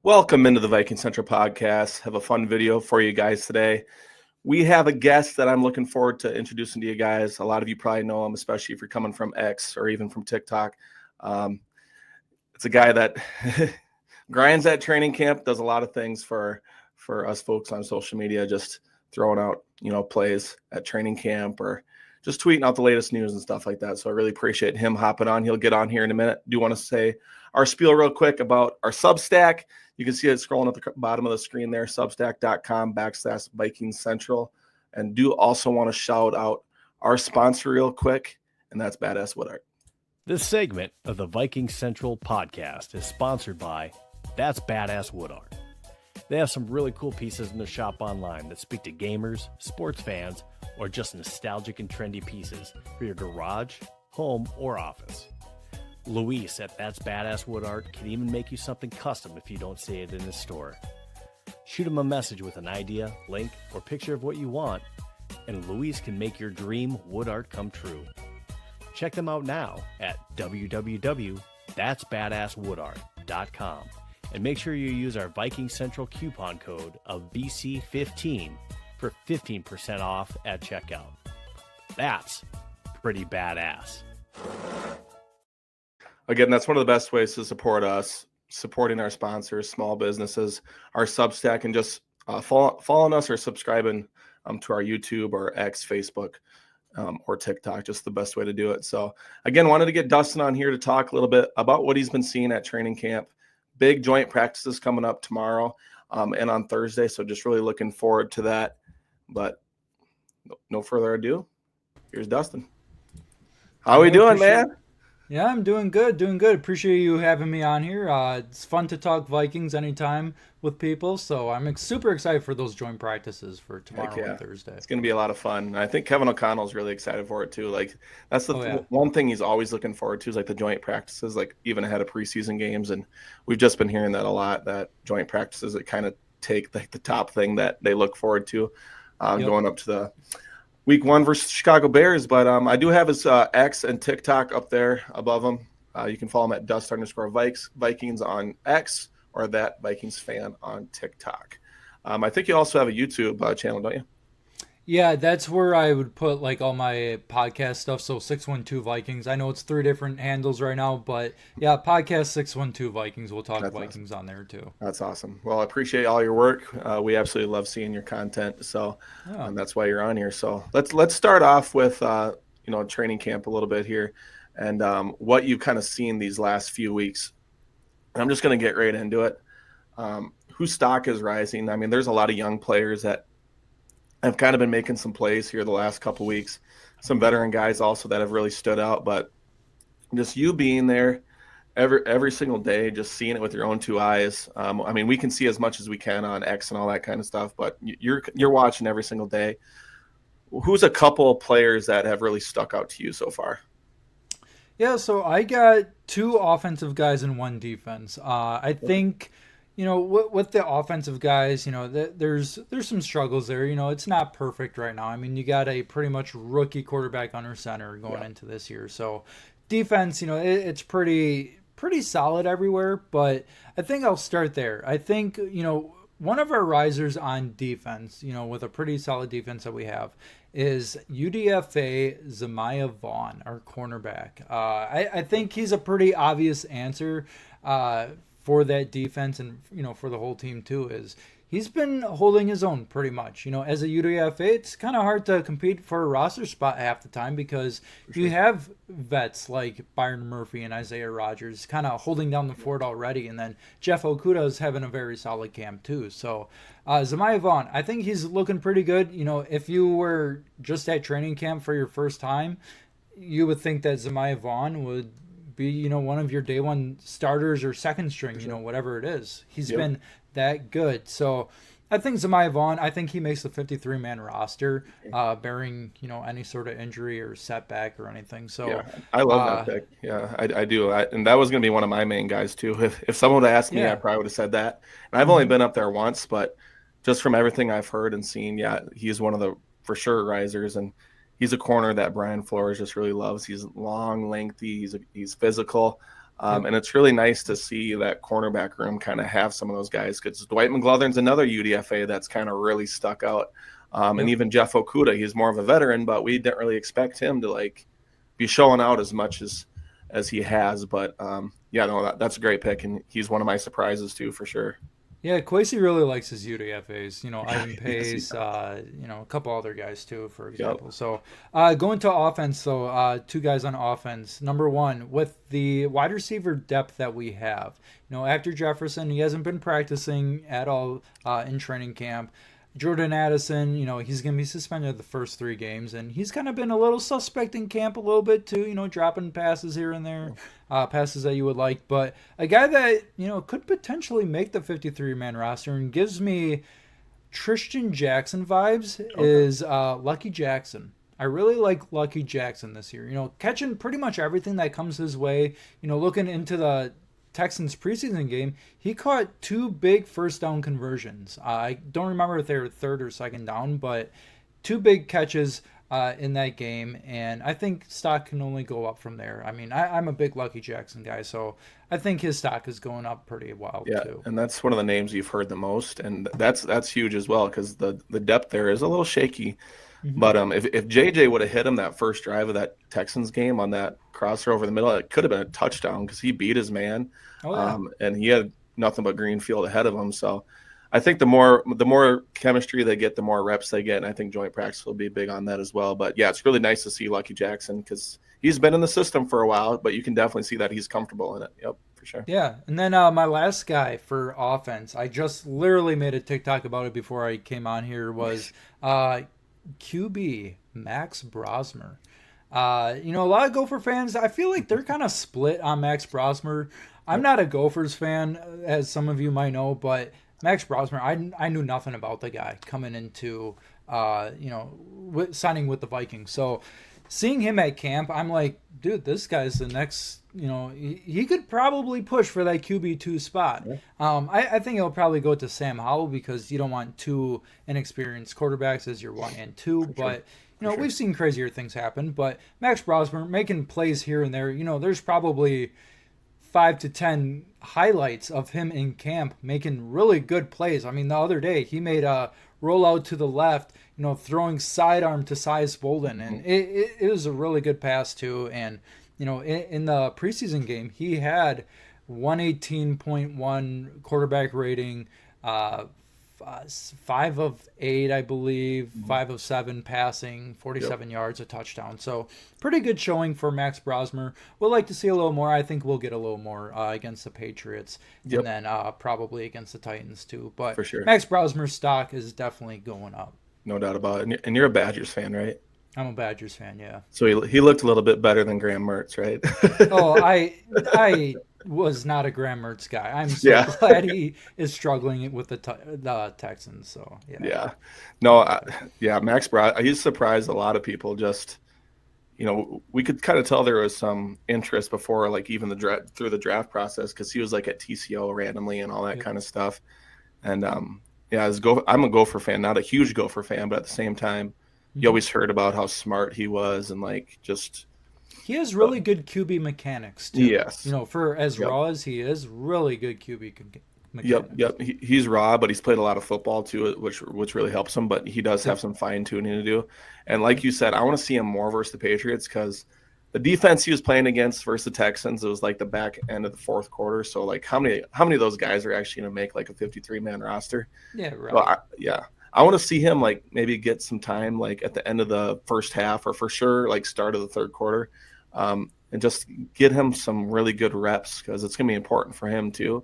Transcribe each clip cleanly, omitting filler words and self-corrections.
Welcome into the Viking Central podcast. Have a fun video for you guys today. We have a guest that I'm looking forward to introducing to you guys. A lot of you probably know him, especially if you're coming from X or even from TikTok. It's a guy that grinds at training camp, does a lot of things for us folks on social media, just throwing out, plays at training camp or just tweeting out the latest news and stuff like that. So I really appreciate him hopping on. He'll get on here in a minute. Do want to say our spiel real quick about our Substack. You can see it scrolling at the bottom of the screen there, substack.com/Vikings Central. And do also want to shout out our sponsor real quick, and that's Badass Wood Art. This segment of the Viking Central podcast is sponsored by That's Badass Wood Art. They have some really cool pieces in their shop online that speak to gamers, sports fans, or just nostalgic and trendy pieces for your garage, home, or office. Luis at That's Badass Wood Art can even make you something custom if you don't see it in his store. Shoot him a message with an idea, link, or picture of what you want, and Luis can make your dream wood art come true. Check them out now at www.thatsbadasswoodart.com and make sure you use our Viking Central coupon code of BC15 for 15% off at checkout. That's pretty badass. Again, that's one of the best ways to support us, supporting our sponsors, small businesses, our Substack, and just following us or subscribing to our YouTube or X, Facebook, or TikTok, just the best way to do it. So again, wanted to get Dustin on here to talk a little bit about what he's been seeing at training camp. Big joint practices coming up tomorrow and on Thursday. So just really looking forward to that. But no further ado, here's Dustin. How are we doing, man? Yeah, I'm doing good. Appreciate you having me on here. It's fun to talk Vikings anytime with people, so I'm super excited for those joint practices for tomorrow and Thursday. It's going to be a lot of fun. I think Kevin O'Connell's really excited for it too. Like that's the one thing he's always looking forward to is like the joint practices, like even ahead of preseason games. And we've just been hearing that a lot, that joint practices that kind of take like the top thing that they look forward to going up to the Week 1 versus Chicago Bears, but I do have his X and TikTok up there above him. You can follow him at Dust_Vikings on X or that Vikings fan on TikTok. I think you also have a YouTube channel, don't you? Yeah, that's where I would put like all my podcast stuff. So 612 Vikings. I know it's 3 different handles right now, but yeah, podcast 612 Vikings. We'll talk Vikings on there too. That's awesome. Well, I appreciate all your work. We absolutely love seeing your content. So that's why you're on here. So let's start off with training camp a little bit here, and what you've kind of seen these last few weeks. And I'm just going to get right into it. Whose stock is rising? I mean, there's a lot of young players that I've kind of been making some plays here the last couple of weeks. Some veteran guys also that have really stood out, but just you being there every single day, just seeing it with your own 2 eyes. I mean, we can see as much as we can on X and all that kind of stuff, but you're watching every single day. Who's a couple of players that have really stuck out to you so far? Yeah, so I got 2 offensive guys and 1 defense. I think with the offensive guys, there's some struggles there. It's not perfect right now. I mean, you got a pretty much rookie quarterback under center going into this year. So defense, it's pretty solid everywhere. But I think I'll start there. I think, one of our risers on defense, with a pretty solid defense that we have, is UDFA Zamiah Vaughn, our cornerback. I think he's a pretty obvious answer for that defense and for the whole team too. Is he's been holding his own pretty much. As a UDFA, it's kind of hard to compete for a roster spot half the time because you have vets like Byron Murphy and Isaiah Rodgers kind of holding down the fort already, and then Jeff Okudah is having a very solid camp too. So Zamiah Vaughn, I think he's looking pretty good. If you were just at training camp for your first time, you would think that Zamiah Vaughn would be one of your day one starters or second string, whatever it is. He's been that good. So I think Zamiah Vaughn, I think he makes the 53-man roster, bearing any sort of injury or setback or anything. So yeah, I love that pick. Yeah, I do. And that was going to be one of my main guys too. If someone would ask me, I probably would have said that. And I've only been up there once, but just from everything I've heard and seen, he's one of the for sure risers. And he's a corner that Brian Flores just really loves. He's long, lengthy. He's physical. And it's really nice to see that cornerback room kind of have some of those guys, because Dwight McGlothern's another UDFA that's kind of really stuck out. And even Jeff Okuda, he's more of a veteran, but we didn't really expect him to like be showing out as much as he has. But that's a great pick, and he's one of my surprises too, for sure. Yeah, Kwesi really likes his UDFAs. Ivan Pace, a couple other guys too, for example. Yep. So going to offense, so two guys on offense. Number one, with the wide receiver depth that we have, after Jefferson, he hasn't been practicing at all in training camp. Jordan Addison, he's going to be suspended the first 3 games, and he's kind of been a little suspect in camp a little bit too, dropping passes here and there, passes that you would like. But a guy that, could potentially make the 53-man roster and gives me Tristan Jackson vibes is Lucky Jackson. I really like Lucky Jackson this year, catching pretty much everything that comes his way, looking into the Texans preseason game, he caught 2 big first down conversions. I don't remember if they were third or second down, but 2 big catches in that game, and I think stock can only go up from there. I mean, I'm a big Lucky Jackson guy, so I think his stock is going up pretty well too. Yeah, and that's one of the names you've heard the most, and that's huge as well, because the depth there is a little shaky. Mm-hmm. But if JJ would have hit him that first drive of that Texans game on that crosser over the middle, it could have been a touchdown, because he beat his man. Oh, yeah. And he had nothing but green field ahead of him. So I think the more chemistry they get, the more reps they get, and I think joint practice will be big on that as well. But yeah, it's really nice to see Lucky Jackson, because he's been in the system for a while, but you can definitely see that he's comfortable in it. Yep, for sure. Yeah, and then my last guy for offense, I just literally made a TikTok about it before I came on here, was QB Max Brosmer. A lot of Gopher fans, I feel like they're kind of split on Max Brosmer. I'm not a Gophers fan, as some of you might know, but Max Brosmer, I knew nothing about the guy coming into, signing with the Vikings. So seeing him at camp, I'm like, dude, this guy's the next, he could probably push for that QB2 spot. Yeah. I think he'll probably go to Sam Howell, because you don't want 2 inexperienced quarterbacks as your 1 and 2, but we've seen crazier things happen. But Max Brosmer making plays here and there, there's probably 5 to 10 highlights of him in camp making really good plays. I mean, the other day he made a rollout to the left, throwing sidearm to Cy Bolden, and it was a really good pass too. And in the preseason game, he had 118.1 quarterback rating, 5 of 8, I believe, 5 of 7 passing, 47 yards, a touchdown. So pretty good showing for Max Brosmer. We'll like to see a little more. I think we'll get a little more against the Patriots, and then probably against the Titans too. But for sure, Max Brosmer's stock is definitely going up. No doubt about it. And you're a Badgers fan, right? I'm a Badgers fan, yeah. So he looked a little bit better than Graham Mertz, right? Oh, I was not a Graham Mertz guy. I'm so glad he is struggling with the Texans. So yeah, no, Max Brosmer, he's surprised a lot of people. Just we could kind of tell there was some interest before, like even through the draft process, because he was like at TCO randomly and all that kind of stuff. And I'm a Gopher fan, not a huge Gopher fan, but at the same time, you always heard about how smart he was, and like just. He has really good QB mechanics too. Yes. For as raw as he is, really good QB mechanics. Yep. He's raw, but he's played a lot of football too, which really helps him. But he does have some fine tuning to do. And like you said, I want to see him more versus the Patriots, because the defense he was playing against versus the Texans, it was like the back end of the fourth quarter. So like how many of those guys are actually going to make like a 53-man roster? Yeah, right. So I want to see him like maybe get some time like at the end of the first half, or for sure like start of the third quarter. And just get him some really good reps, because it's going to be important for him too.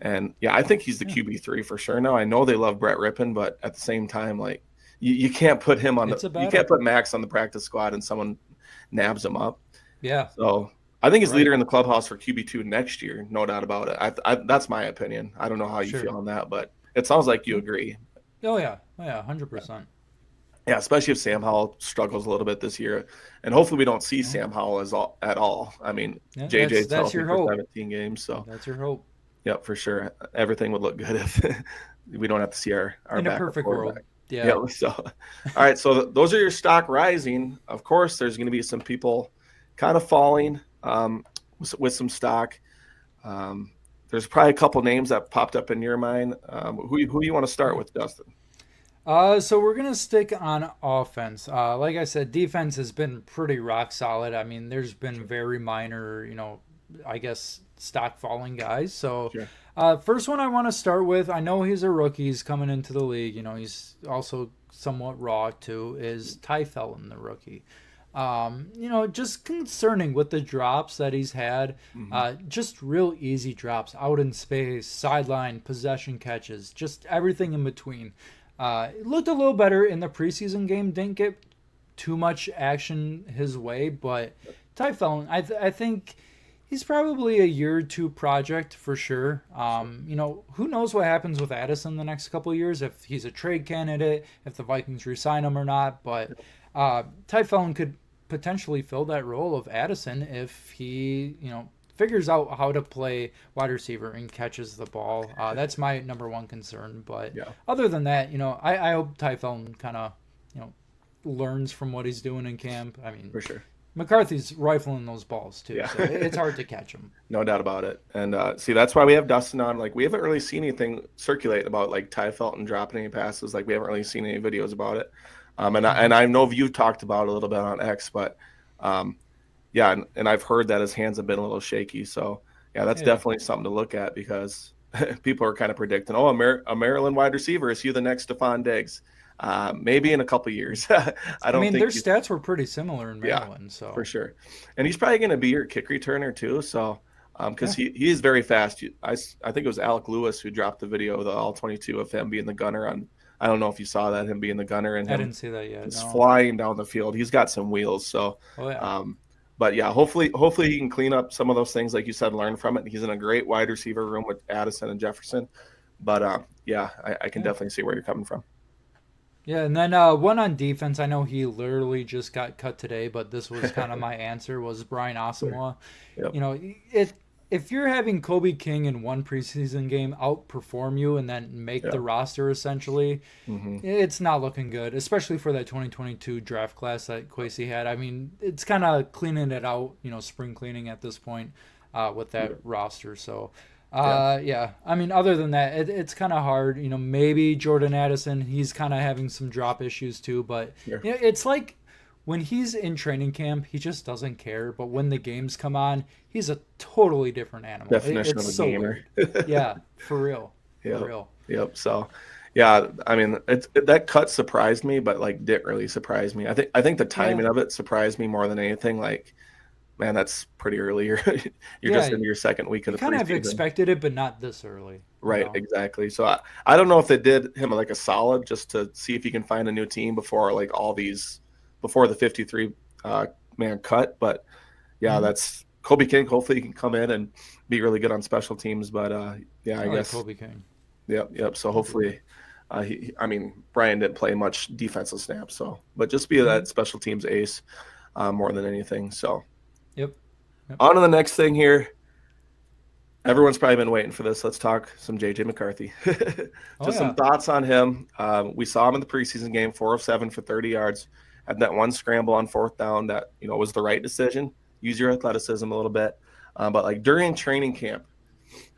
And I think he's the QB3 for sure. Now I know they love Brett Rippon, but at the same time, like you can't put him on you can't put Max on the practice squad and someone nabs him up. Yeah. So I think he's leader in the clubhouse for QB2 next year, no doubt about it. That's my opinion. I don't know how you feel on that, but it sounds like you agree. Oh yeah, 100%. Yeah, especially if Sam Howell struggles a little bit this year, and hopefully we don't see Sam Howell at all. I mean, JJ's that's your hope. 17 games, so that's your hope. Yep, for sure. Everything would look good if we don't have to see our in a perfect world. Yeah. So, all right. So those are your stock rising. Of course, there's going to be some people kind of falling with some stock. There's probably a couple names that popped up in your mind. Who you want to start with, Dustin? So we're gonna stick on offense. Like I said, defense has been pretty rock solid. I mean, there's been very minor, I guess stock falling guys. So, Sure. first one I want to start with, I know he's a rookie. He's coming into the league. He's also somewhat raw too. Is Ty Felton, the rookie? Just concerning with the drops that he's had. Just real easy drops out in space, sideline, possession catches, just everything in between. It looked a little better in the preseason game. Didn't get too much action his way, but Ty Felton, I think he's probably a year or two project for sure. Who knows what happens with Addison the next couple of years, if he's a trade candidate, if the Vikings re-sign him or not. But Ty Felton could potentially fill that role of Addison if he, figures out how to play wide receiver and catches the ball. That's my number one concern. But other than that, I hope Ty Felton kind of, learns from what he's doing in camp. I mean, For sure. McCarthy's rifling those balls too, Yeah. so it's hard to catch him. No doubt about it. And see, that's why we have Dustin on. Like, we haven't really seen anything circulate about like Ty Felton dropping any passes. Like, we haven't really seen any videos about it. And I know you talked about it a little bit on X, but and I've heard that his hands have been a little shaky. So that's definitely something to look at, because people are kind of predicting, a Maryland wide receiver, is he the next Stephon Diggs? Maybe in a couple years. I mean, their stats were pretty similar in Maryland, so for sure. And he's probably going to be your kick returner too. So, because he is very fast. I think it was Alec Lewis who dropped the video, the all 22 of him being the gunner on. I don't know if you saw that, him being the gunner, and I didn't see that yet. He's flying down the field. He's got some wheels. So, but hopefully he can clean up some of those things, like you said, learn from it. He's in a great wide receiver room with Addison and Jefferson. But I can definitely see where you're coming from. Yeah, and then one on defense. I know he literally just got cut today, but this was kind of my answer, was Brian Asamoah. Yep. If you're having Kobe King in one preseason game outperform you and then make the roster essentially, it's not looking good, especially for that 2022 draft class that Kwesi had. I mean, it's kind of cleaning it out, spring cleaning at this point with that roster. So, I mean, other than that, it's kind of hard. Maybe Jordan Addison, he's kind of having some drop issues too, but it's like when he's in training camp, he just doesn't care. But when the games come on, he's a totally different animal. Definition of a gamer. Yeah, for real. Yep. For real. Yep. So, I mean, that cut surprised me, but like didn't really surprise me. I think the timing of it surprised me more than anything. Like, man, that's pretty early. You're just into your second week of the preseason. Kind of expected it, but not this early. Right, exactly. So I don't know if they did him like a solid just to see if he can find a new team before the 53 man cut. But that's Kobe King. Hopefully he can come in and be really good on special teams. But I guess Kobe King. Yep. So hopefully, Brian didn't play much defensive snaps. So, but just be that special teams ace more than anything. So. Yep. On to the next thing here. Everyone's probably been waiting for this. Let's talk some JJ McCarthy. Some thoughts on him. We saw him in the preseason game, 4 of 7 for 30 yards. Had that one scramble on fourth down that was the right decision. Use your athleticism a little bit. But like during training camp,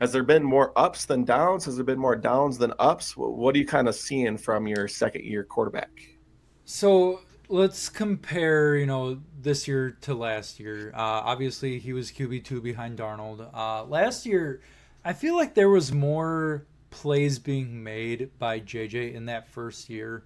has there been more ups than downs? Has there been more downs than ups? What are you kind of seeing from your second year quarterback? So let's compare, this year to last year. Obviously, he was QB2 behind Darnold. Last year, I feel like there was more plays being made by JJ in that first year.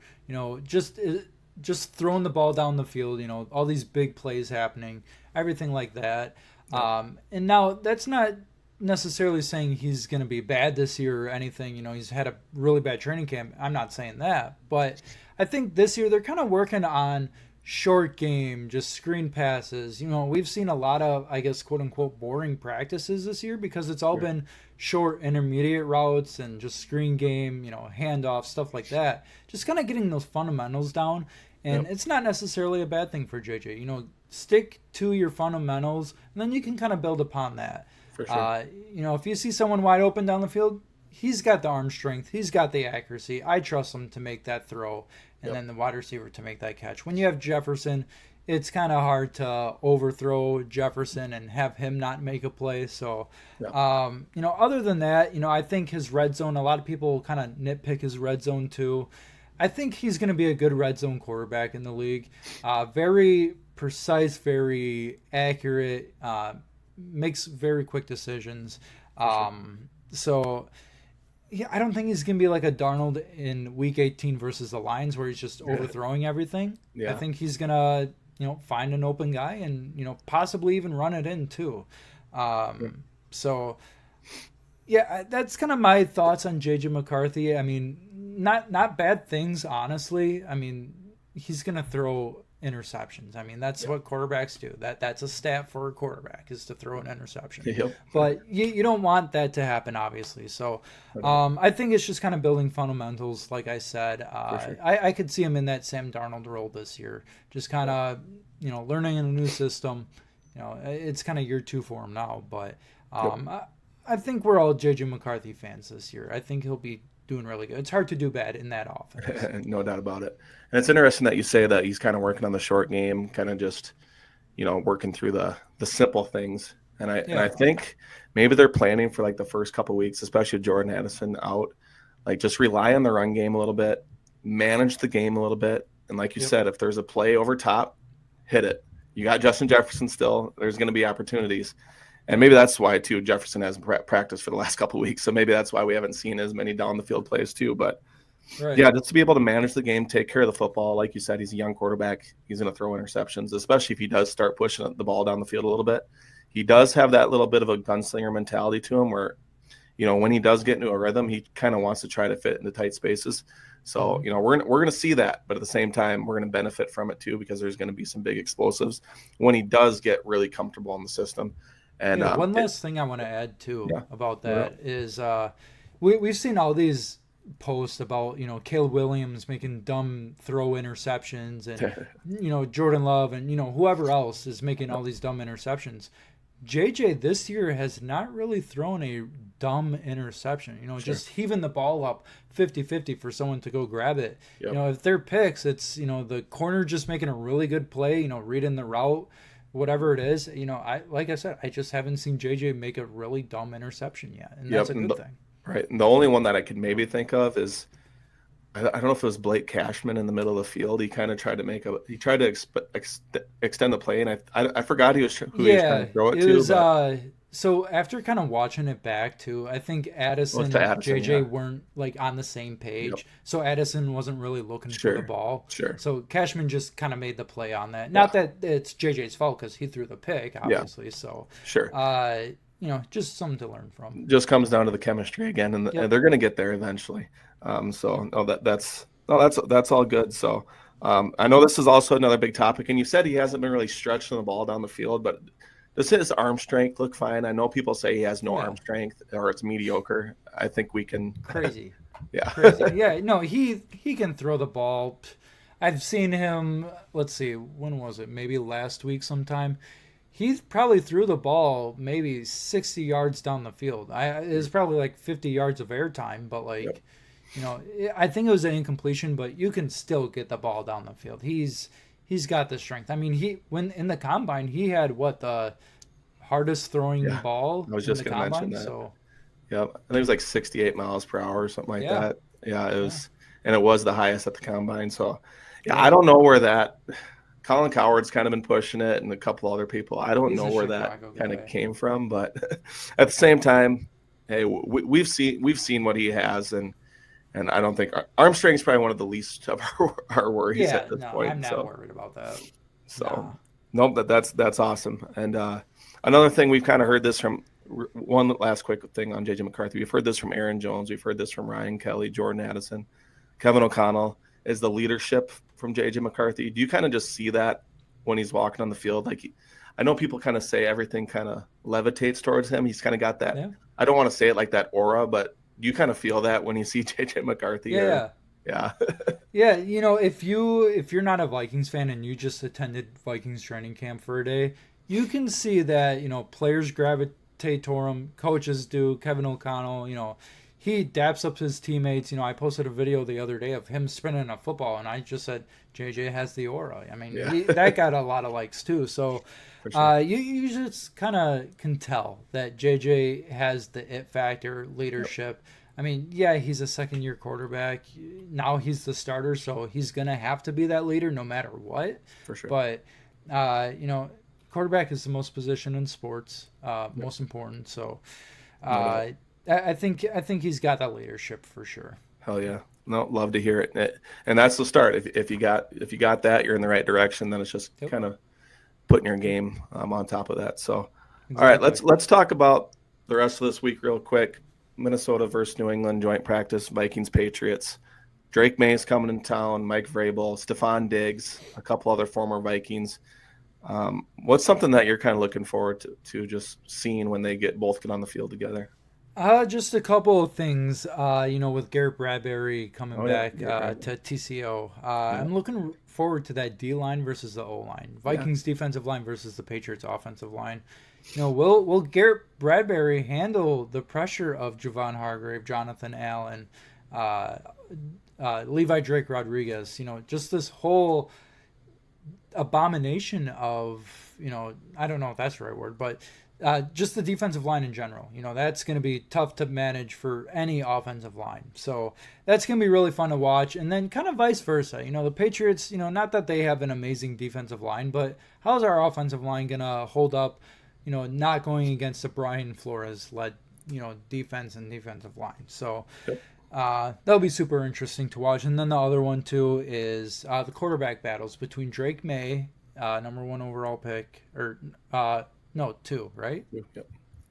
Just throwing the ball down the field. All these big plays happening, everything like that. And now that's not necessarily saying he's going to be bad this year or anything. He's had a really bad training camp. I'm not saying that, but I think this year they're kind of working on short game, just screen passes. We've seen a lot of, I guess, quote unquote, boring practices this year because it's all been short intermediate routes and just screen game, handoff, stuff like that. Just kind of getting those fundamentals down. And it's not necessarily a bad thing for JJ. Stick to your fundamentals and then you can kind of build upon that. For sure. If you see someone wide open down the field, he's got the arm strength. He's got the accuracy. I trust him to make that throw and then the wide receiver to make that catch. When you have Jefferson, it's kind of hard to overthrow Jefferson and have him not make a play. So, Yeah. other than that, I think his red zone, a lot of people kind of nitpick his red zone too. I think he's going to be a good red zone quarterback in the league. Very precise, very accurate, makes very quick decisions. So, yeah, I don't think he's going to be like a Darnold in Week 18 versus the Lions where he's just overthrowing everything. Yeah. I think he's going to, find an open guy and, possibly even run it in too. So, yeah, that's kind of my thoughts on J.J. McCarthy. I mean, not bad things, honestly. I mean, he's going to throw interceptions. I mean, that's what quarterbacks do. That's a stat for a quarterback is to throw an interception. Yep. But you don't want that to happen, obviously. So I think it's just kind of building fundamentals, like I said. Sure. I could see him in that Sam Darnold role this year, just kind of learning a new system. It's kind of year 2 for him now, but I think we're all J.J. McCarthy fans this year. I think he'll be doing really good. It's hard to do bad in that offense. No doubt about it. And it's interesting that you say that he's kind of working on the short game, kind of just, working through the simple things. And I think maybe they're planning for like the first couple of weeks, especially with Jordan Addison out, like just rely on the run game a little bit, manage the game a little bit. And like you said, if there's a play over top, hit it. You got Justin Jefferson still. There's going to be opportunities. And maybe that's why, too, Jefferson hasn't practiced for the last couple of weeks. So maybe that's why we haven't seen as many down the field plays, too. But, yeah, just to be able to manage the game, take care of the football. Like you said, he's a young quarterback. He's going to throw interceptions, especially if he does start pushing the ball down the field a little bit. He does have that little bit of a gunslinger mentality to him where, when he does get into a rhythm, he kind of wants to try to fit into tight spaces. So, we're going to see that. But at the same time, we're going to benefit from it, too, because there's going to be some big explosives when he does get really comfortable in the system. And one last thing I want to add too about that is we've seen all these posts about Caleb Williams making dumb throw interceptions and Jordan Love and whoever else is making all these dumb interceptions. JJ this year has not really thrown a dumb interception. Just heaving the ball up 50-50 for someone to go grab it. If they're picks, it's the corner just making a really good play. Reading the route. Whatever it is, like I said, I just haven't seen JJ make a really dumb interception yet, and that's a good thing. Right, and the only one that I could maybe think of is, I don't know if it was Blake Cashman in the middle of the field. He kind of tried to extend the play, and I forgot who he was trying to throw it to. So after kind of watching it back too, I think Addison and JJ weren't like on the same page. So Addison wasn't really looking for the ball. So Cashman just kind of made the play on that. Not that it's JJ's fault because he threw the pick, obviously. So just something to learn from. Just comes down to the chemistry again, and they're going to get there eventually. That's all good. So I know this is also another big topic, and you said he hasn't been really stretching the ball down the field, but does his arm strength look fine? I know people say he has no arm strength or it's mediocre. I think we can. Crazy. Crazy. Yeah, no, he can throw the ball. I've seen him, let's see, when was it? Maybe last week sometime. He probably threw the ball maybe 60 yards down the field. It was probably like 50 yards of airtime, but I think it was an incompletion, but you can still get the ball down the field. He's got the strength. I mean, when in the combine, he had the hardest throwing ball. I was just going to mention that. So. I think it was like 68 miles per hour or something like that. Yeah, it was, and it was the highest at the combine. So, I don't know where that. Colin Coward's kind of been pushing it, and a couple other people. I don't know where that kind of came from, but at the same time, hey, we've seen what he has, and I don't think arm strength is probably one of the least of our worries at this point. I'm not worried about that. So, that's awesome. And another thing, we've kind of heard this from one last quick thing on J.J. McCarthy. We've heard this from Aaron Jones. We've heard this from Ryan Kelly, Jordan Addison, Kevin O'Connell. Is the leadership from J.J. McCarthy? Do you kind of just see that when he's walking on the field? Like, I know people kind of say everything kind of levitates towards him. He's kind of got that. Yeah. I don't want to say it like that aura, but do you kind of feel that when you see J.J. McCarthy? Yeah. Yeah. Yeah. If you're not a Vikings fan and you just attended Vikings training camp for a day, you can see that, players gravitate toward him, coaches do, Kevin O'Connell, he daps up his teammates. I posted a video the other day of him spinning a football, and I just said JJ has the aura. I mean, Yeah. that got a lot of likes too. So For sure. you just kind of can tell that JJ has the it factor, leadership. Yep. I mean, yeah, he's a second-year quarterback. Now he's the starter, so he's going to have to be that leader no matter what. For sure. But, quarterback is the most position in sports, most important. So I think he's got that leadership for sure. Hell yeah. No, love to hear it. And that's the start. If you got that, you're in the right direction. Then it's just kind of putting your game on top of that. So, exactly. All right, let's talk about the rest of this week real quick. Minnesota versus New England joint practice, Vikings, Patriots. Drake May's coming in town, Mike Vrabel, Stephon Diggs, a couple other former Vikings. What's something that you're kind of looking forward to just seeing when they both get on the field together? Just a couple of things, with Garrett Bradbury coming back to TCO. I'm looking forward to that D-line versus the O-line. Vikings defensive line versus the Patriots offensive line. Will Garrett Bradbury handle the pressure of Javon Hargrave, Jonathan Allen, Levi Drake Rodriguez? Just this whole abomination of, I don't know if that's the right word, but just the defensive line in general. That's going to be tough to manage for any offensive line. So that's going to be really fun to watch. And then kind of vice versa. The Patriots, not that they have an amazing defensive line, but how's our offensive line going to hold up, not going against the Brian Flores-led, defense and defensive line. So that'll be super interesting to watch. And then the other one, too, is the quarterback battles between Drake May, number 1 overall pick, or no, 2, right? Yep.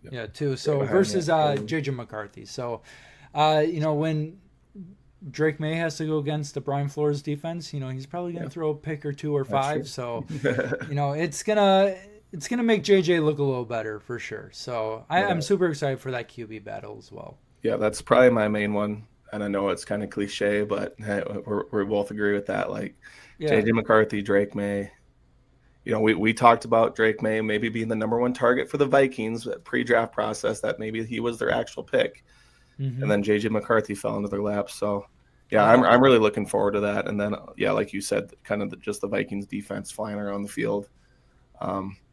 Yeah, 2. So versus JJ McCarthy. So, when Drake May has to go against the Brian Flores defense, he's probably going to throw a pick or 2 or 5. So, it's gonna make JJ look a little better for sure. So I'm super excited for that QB battle as well. Yeah, that's probably my main one. And I know it's kind of cliche, but we both agree with that. Like JJ McCarthy, Drake May. We talked about Drake May maybe being the number 1 target for the Vikings pre-draft process, that maybe he was their actual pick. Mm-hmm. And then JJ McCarthy fell into their lap. So, I'm really looking forward to that. And then, like you said, kind of just the Vikings defense flying around the field,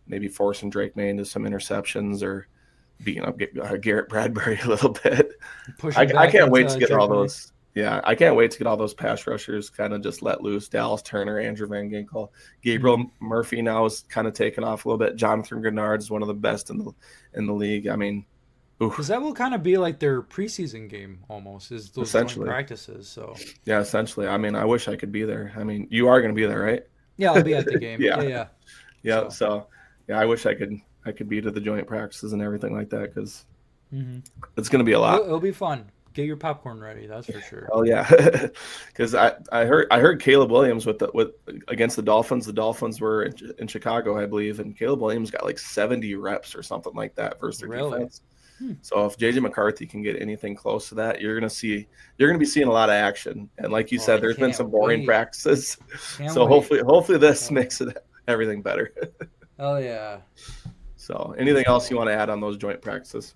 maybe forcing Drake May into some interceptions or beating up Garrett Bradbury a little bit. I can't wait to get all those. Yeah, I can't wait to get all those pass rushers kind of just let loose. Dallas Turner, Andrew Van Ginkel, Gabriel Murphy now is kind of taking off a little bit. Jonathan Grenard is one of the best in the league. I mean, because that will kind of be like their preseason game almost, is those joint practices. So yeah, essentially. I mean, I wish I could be there. I mean, you are going to be there, right? Yeah, I'll be at the game. Yeah. So I wish I could be to the joint practices and everything like that because it's going to be a lot. It'll be fun. Get your popcorn ready, that's for sure. Oh yeah, because I heard Caleb Williams with against the Dolphins. The Dolphins were in Chicago, I believe, and Caleb Williams got like 70 reps or something like that versus their defense. So if JJ McCarthy can get anything close to that, you're gonna be seeing a lot of action. And like you said, there's been some boring practices. So hopefully this makes everything better. Oh yeah. So anything else you want to add on those joint practices?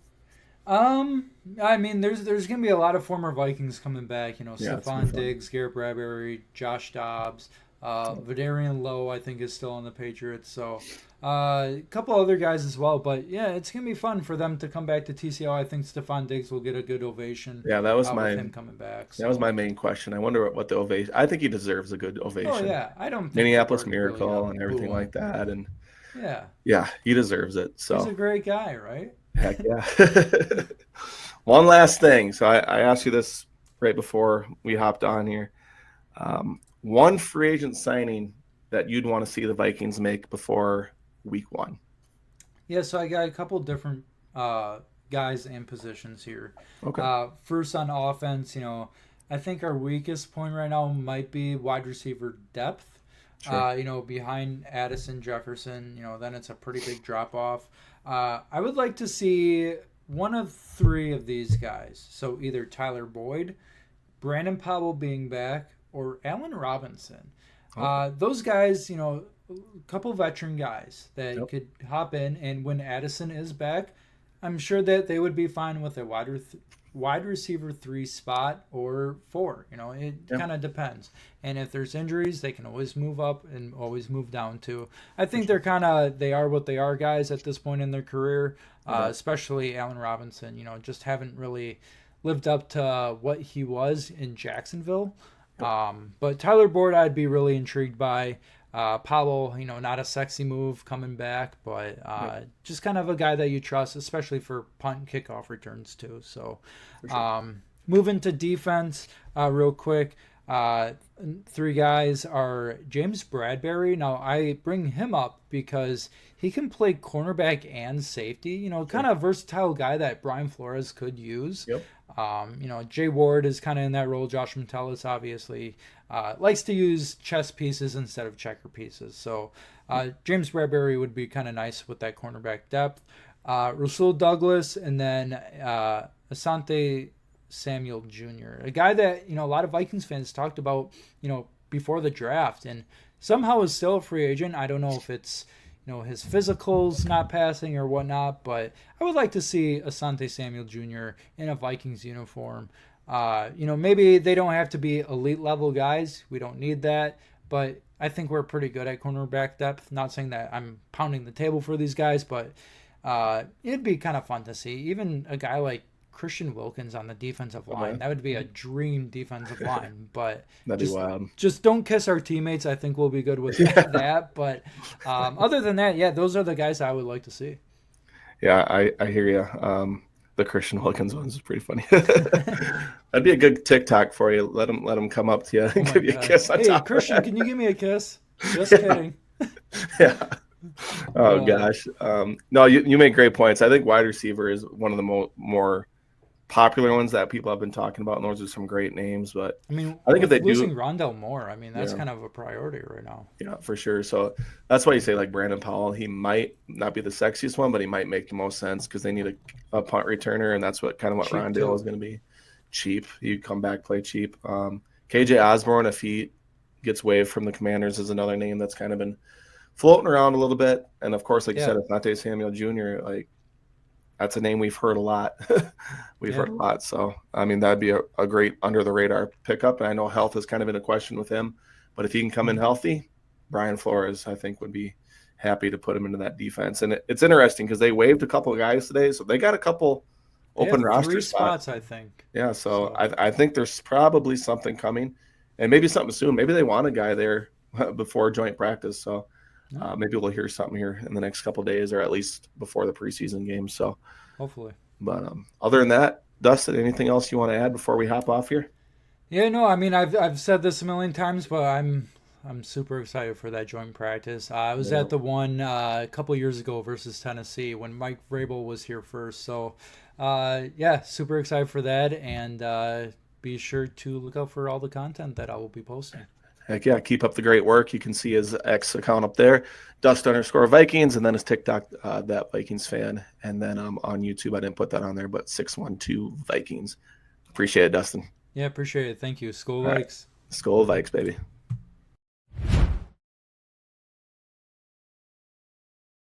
I mean, there's gonna be a lot of former Vikings coming back. Stephon Diggs, Garrett Bradbury, Josh Dobbs, Vidarian Lowe, I think is still on the Patriots. So, a couple other guys as well. But yeah, it's gonna be fun for them to come back to TCO. I think Stephon Diggs will get a good ovation. Yeah, that was with him coming back. So. That was my main question. I wonder what the ovation. I think he deserves a good ovation. Oh yeah, I don't. Think Minneapolis Miracle and everything like that, and yeah, he deserves it. So he's a great guy, right? Heck yeah. One last thing. So I asked you this right before we hopped on here. One free agent signing that you'd want to see the Vikings make before week 1. Yeah, so I got a couple different guys and positions here. Okay. First on offense, I think our weakest point right now might be wide receiver depth. Sure. Behind Addison, Jefferson, then it's a pretty big drop off. I would like to see one of 3 of these guys. So either Tyler Boyd, Brandon Powell being back, or Allen Robinson. Those guys, a couple veteran guys that could hop in, and when Addison is back, I'm sure that they would be fine with a wide receiver 3 spot or 4. It kind of depends. And if there's injuries, they can always move up and always move down too. I think they are what they are guys at this point in their career, especially Allen Robinson. Just haven't really lived up to what he was in Jacksonville. But Tyler Boyd, I'd be really intrigued by. Powell, not a sexy move coming back, but just kind of a guy that you trust, especially for punt and kickoff returns too. So, moving to defense, real quick. 3 guys are James Bradbury. Now, I bring him up because he can play cornerback and safety. Kind of versatile guy that Brian Flores could use. Yep. Jay Ward is kind of in that role. Josh Metellus obviously likes to use chess pieces instead of checker pieces. So James Bradbury would be kind of nice with that cornerback depth. Rasul Douglas, and then Asante Samuel Jr., a guy that a lot of Vikings fans talked about before the draft, and somehow is still a free agent. I don't know if it's his physicals not passing or whatnot, but I would like to see Asante Samuel Jr. in a Vikings uniform. Maybe they don't have to be elite level guys. We don't need that, but I think we're pretty good at cornerback depth. Not saying that I'm pounding the table for these guys, but it'd be kind of fun to see. Even a guy like Christian Wilkins on the defensive line. That would be a dream defensive line, but that'd be wild. Just don't kiss our teammates. I think we'll be good with that. But other than that, those are the guys I would like to see. Yeah, I hear you. The Christian Wilkins ones is pretty funny. That'd be a good TikTok for you. Let him come up to you and give you a kiss on top. Hey, Christian, can you give me a kiss? Just kidding. Yeah. Oh gosh. No, you make great points. I think wide receiver is one of the more popular ones that people have been talking about, and those are some great names. But I think if they losing Rondell Moore, that's kind of a priority right now. Yeah, for sure. So that's why you say like Brandon Powell. He might not be the sexiest one, but he might make the most sense because they need a punt returner, and that's what Rondell is going to be. Cheap. You come back, play cheap. KJ Osborne, if he gets waived from the Commanders, is another name that's kind of been floating around a little bit. And of course, like you said, Asante Samuel Jr., that's a name we've heard a lot. Heard a lot. So, that'd be a great under-the-radar pickup. And I know health has kind of been a question with him. But if he can come in healthy, Brian Flores, I think, would be happy to put him into that defense. And it's interesting because they waived a couple of guys today. So they got a couple open roster 3 spots, I think. Yeah, so I think there's probably something coming. And maybe something soon. Maybe they want a guy there before joint practice. So maybe we'll hear something here in the next couple of days, or at least before the preseason game. So hopefully. But other than that, Dustin, anything else you want to add before we hop off here? Yeah, no, I've said this a million times, but I'm super excited for that joint practice. I was at the one a couple years ago versus Tennessee when Mike Vrabel was here first. So super excited for that, and be sure to look out for all the content that I will be posting. Heck yeah, keep up the great work. You can see his X account up there, Dust_Vikings, and then his TikTok, that Vikings fan. And then on YouTube, I didn't put that on there, but 612 Vikings. Appreciate it, Dustin. Yeah, appreciate it. Thank you. Skol Vikes. Skol Vikes, baby.